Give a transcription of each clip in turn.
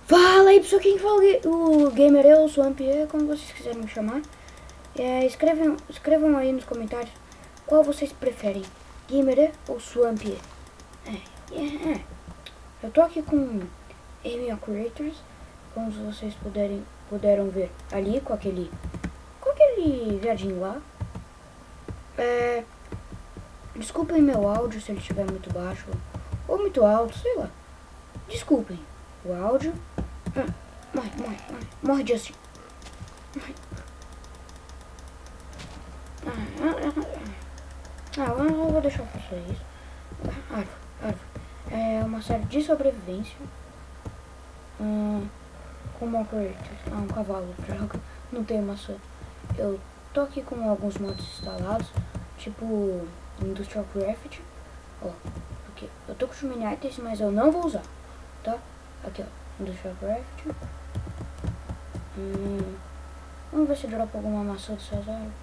Fala aí pessoal, quem fala o Gamer eu, Swamp, como vocês quiserem me chamar. Escrevam aí nos comentários qual vocês preferem, Gamer ou Swamp. Eu tô aqui com Amy Creators, como vocês puderam ver ali com aquele viadinho lá. Desculpem meu áudio se ele estiver muito baixo ou muito alto, sei lá. Desculpem o áudio. Morre, Justin. Eu não vou deixar fazer isso. Árvore. É uma série de sobrevivência. Com uma um cavalo, droga. Não tem maçã. Eu tô aqui com alguns mods instalados, tipo Industrial Craft. Ó, aqui. Eu tô com os mini items, mas eu não vou usar, tá? Aqui, ó. Industrial Craft. Vamos ver se dropa alguma maçã dessas árvores.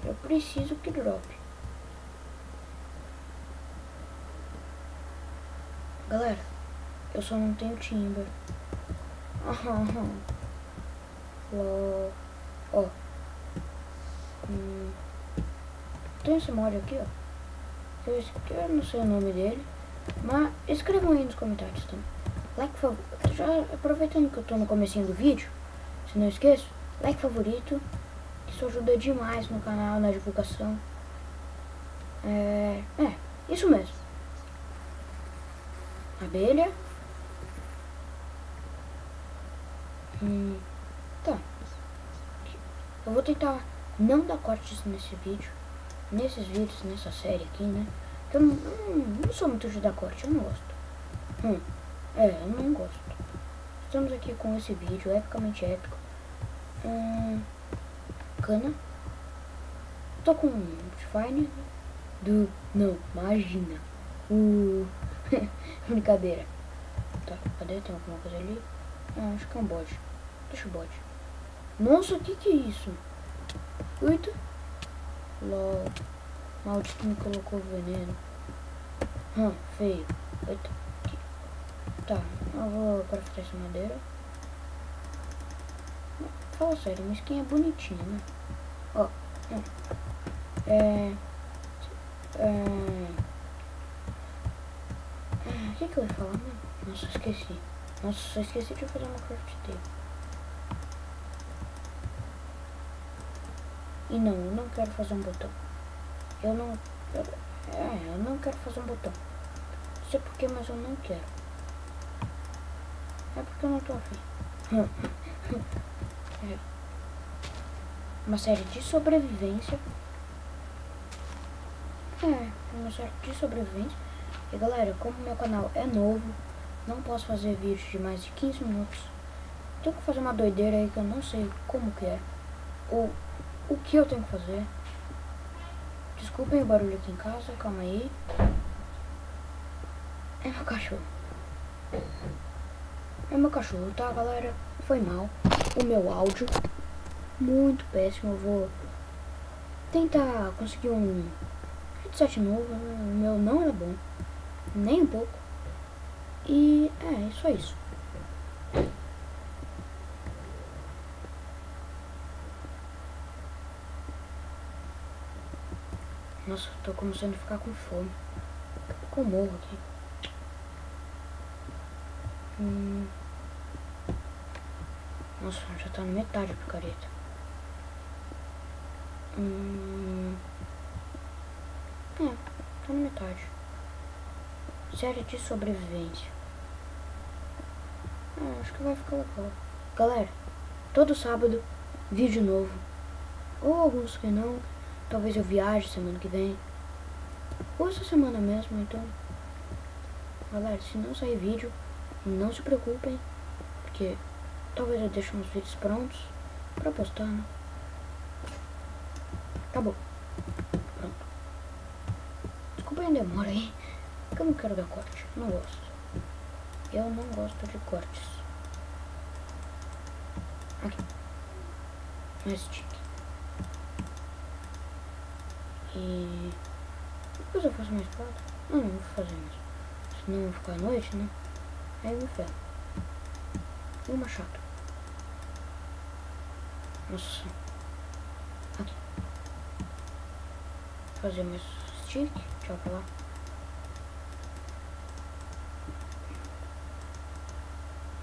Eu preciso que drope. Galera, eu só não tenho timber. Ó. Tem esse mod aqui, ó. Eu não sei o nome dele, mas escrevam aí nos comentários também. Like favorito. Já aproveitando que eu tô no comecinho do vídeo, se não esqueça, like favorito. Isso ajuda demais no canal, na divulgação. Isso mesmo. Abelha. Tá. Eu vou tentar não dar cortes nesses vídeos, nessa série aqui, né? Que eu não sou muito de dar corte, eu não gosto. Eu não gosto. Estamos aqui com esse vídeo epicamente épico. Cana. Tô com Define. Não, imagina. Brincadeira. Tá, cadê? Tem alguma coisa ali? Acho que é um bode. Deixa o bode. Nossa, que é isso? Eita. LOL. Maldito me colocou veneno. Feio. Eita. Aqui. Tá, eu vou craftar essa madeira. Fala sério, minha skin é bonitinha, né? Ó. O que eu ia falar, né? Nossa, esqueci. Nossa, só esqueci de fazer uma craft table. E não, eu não quero fazer um botão. Eu não quero fazer um botão. Não sei porquê, mas eu não quero. É porque eu não tô afim. Uma série de sobrevivência. Uma série de sobrevivência. E galera, como meu canal é novo, não posso fazer vídeos de mais de 15 minutos. Tenho que fazer uma doideira aí que eu não sei como que é. Ou o que eu tenho que fazer. Desculpem o barulho aqui em casa, calma aí. É meu cachorro. É meu cachorro, tá galera? Foi mal. O meu áudio muito péssimo. Eu vou tentar conseguir um headset novo. O meu não era bom, nem um pouco. E só isso. Nossa, tô começando a ficar com fome. Com morro aqui. Nossa, já tá na metade a picareta. Tá na metade. Série de sobrevivência. Acho que vai ficar legal. Galera, todo sábado, vídeo novo. Ou alguns que não. Talvez eu viaje semana que vem. Ou essa semana mesmo, então. Galera, se não sair vídeo, não se preocupem. Porque talvez eu deixe uns vídeos prontos pra postar, né? Acabou. Pronto. Desculpa a demora aí. Porque eu não quero dar corte. Não gosto. Eu não gosto de cortes. Aqui. Mais stick. E depois eu faço uma espada. Não vou fazer mais. Senão vai ficar à noite, né? Aí eu ferro. E o machado. Nossa. Aqui. Fazer mais stick. Tchau pra lá.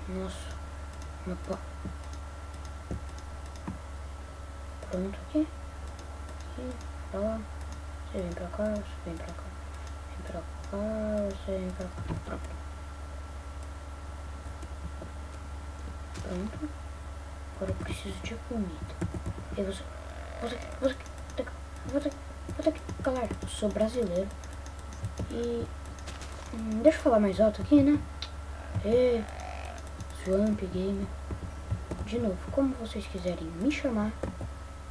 Nossa. Opa. Pronto aqui. Aqui. Pra lá. Você vem pra cá. Você vem pra cá. Vem pra cá. Você vem pra cá. Pronto. Pronto. Agora eu preciso de comida. E você aqui, galera, eu sou brasileiro. E deixa eu falar mais alto aqui, né? Swamp Gamer. De novo, como vocês quiserem me chamar,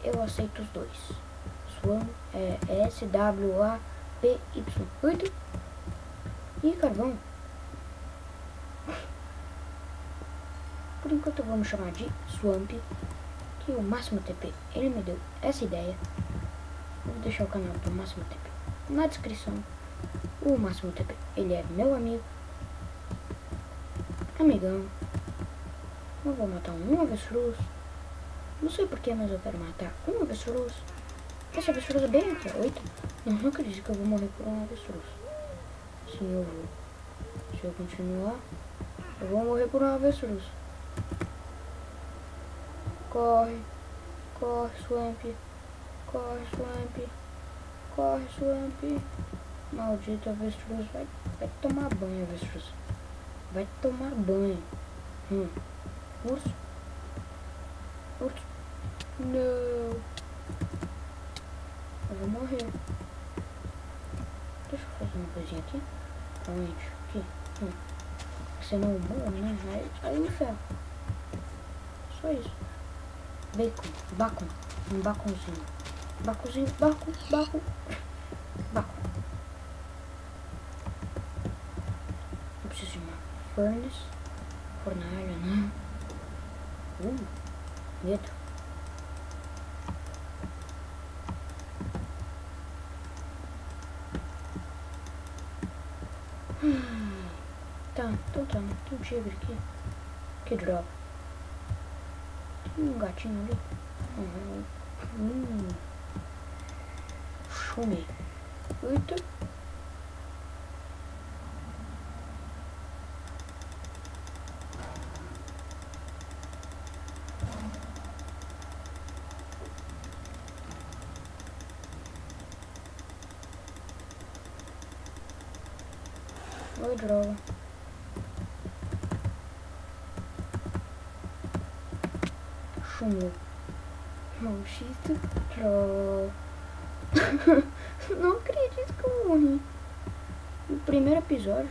eu aceito os dois. Swamp é SWAMPY. 8 e carvão. Por enquanto eu vou me chamar de Swamp, que o Máximo TP, ele me deu essa ideia. Vou deixar o canal do Máximo TP na descrição. O Máximo TP, ele é meu amigo, amigão. Eu vou matar um avestruz. Não sei porquê, mas eu quero matar um avestruz. Esse avestruz é bem aqui, 8. Não acredito que eu vou morrer por um avestruz. Sim, eu vou. Se eu continuar, eu vou morrer por um avestruz. Corre, corre, Swamp, corre, Swamp, corre, Swamp. Maldito avestruz, vai tomar banho, avestruz. Vai tomar banho. Urso, urso, não. Eu vou morrer. Deixa eu fazer uma coisinha aqui. Onde? Aqui. Você não morre, né? Aí me ferro. Só isso. Bacon, bacon, um baconzinho. Baconzinho, bacon. Eu preciso de uma furnace. Fornalha, né? Medo. Tá, então tá, né? Tem um tigre aqui. Que droga. Tem um gatinho ali. Chumei. Eita. Oi, droga. Chumou. Maldito droga. Não acredito que eu morri. No primeiro episódio.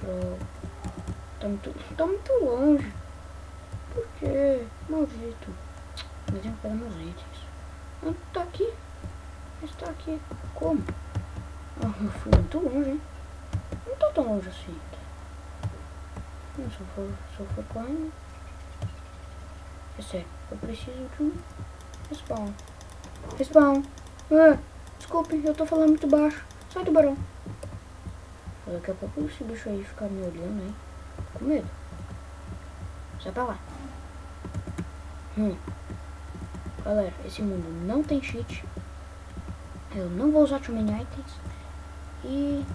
Droga. Tá muito longe. Por quê? Maldito. Eu tenho que pegar meus itens. Não tá aqui. Mas tá aqui. Como? Eu fui muito longe, hein? Não tô tão longe assim. Se eu for correndo. É sério, eu preciso de um respawn. Respawn. Desculpe, eu tô falando muito baixo. Sai, tubarão. Daqui a pouco esse bicho aí ficar me olhando aí. Tô com medo. Sai pra lá. Galera, esse mundo não tem cheat. Eu não vou usar too many items. E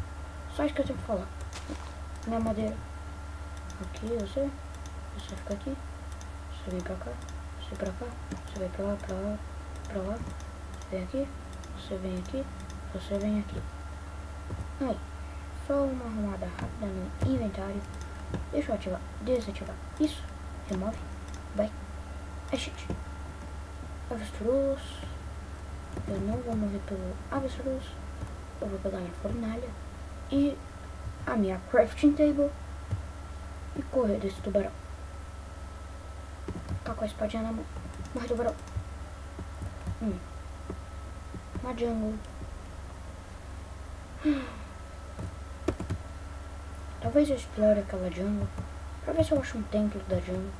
só isso que eu tenho que falar. Minha madeira. Aqui, você fica aqui. Você vem pra cá. Você pra cá. Você vai pra lá, pra lá, pra lá. Você vem aqui. Você vem aqui. Você vem aqui. Aí. Só uma arrumada rápida no inventário. Deixa eu ativar. Desativar. Isso. Remove. Vai. É cheat. Avestruz. Eu não vou morrer pelo avestruz. Eu vou pegar minha fornalha e a minha crafting table e correr desse tubarão. Tá com a espadinha na mão. Morre, tubarão. Uma jungle. Talvez eu explore aquela jungle pra ver se eu acho um templo da jungle.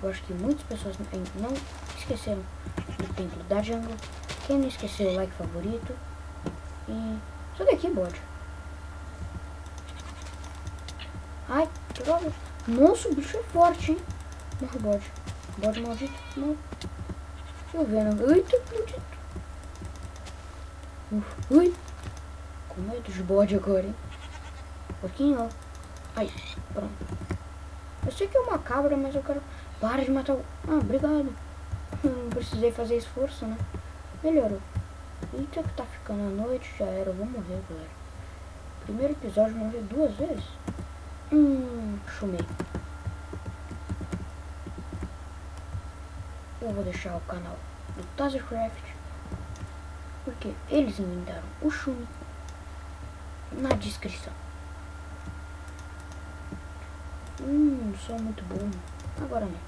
Eu acho que muitas pessoas não esqueceram do templo da jungle. Quem não esqueceu, o like favorito. E sai daqui, bode. Ai, droga. Nossa, o bicho é forte, hein? Morre, bode. Bode maldito. Não. Deixa eu ver, né? Eita, maldito. Ui. Com medo de bode agora, hein? Um pouquinho, ó. Aí, pronto. Eu sei que é uma cabra, mas eu quero... Para de matar o... Ah, obrigado. Não precisei fazer esforço, né? Melhorou. Eita, que tá ficando a noite, já era. Eu vou morrer, galera. Primeiro episódio, morrer 2 vezes. Chumei. Eu vou deixar o canal do Tazercraft, porque eles inventaram o chume, na descrição. Sou muito bom. Agora não.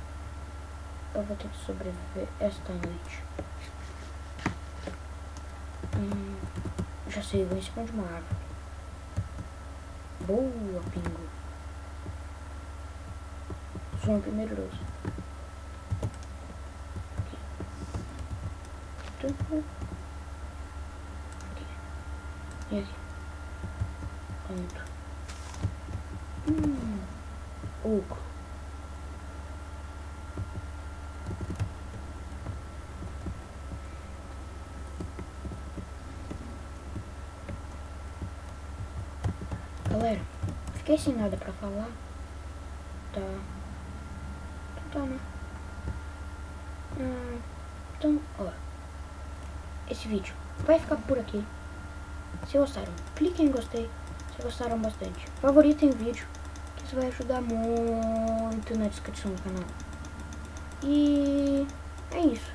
Eu vou ter que sobreviver esta noite. Já sei, vou em cima de uma árvore. Boa, pingo. Sou o primeiro luz. Aqui. E aqui. Pronto. Oco. Galera, fiquei sem nada pra falar. Tá. Então tá, né? Então, ó. Esse vídeo vai ficar por aqui. Se gostaram, cliquem em gostei. Se gostaram bastante, favoritem o vídeo, que isso vai ajudar muito na descrição do canal. E é isso.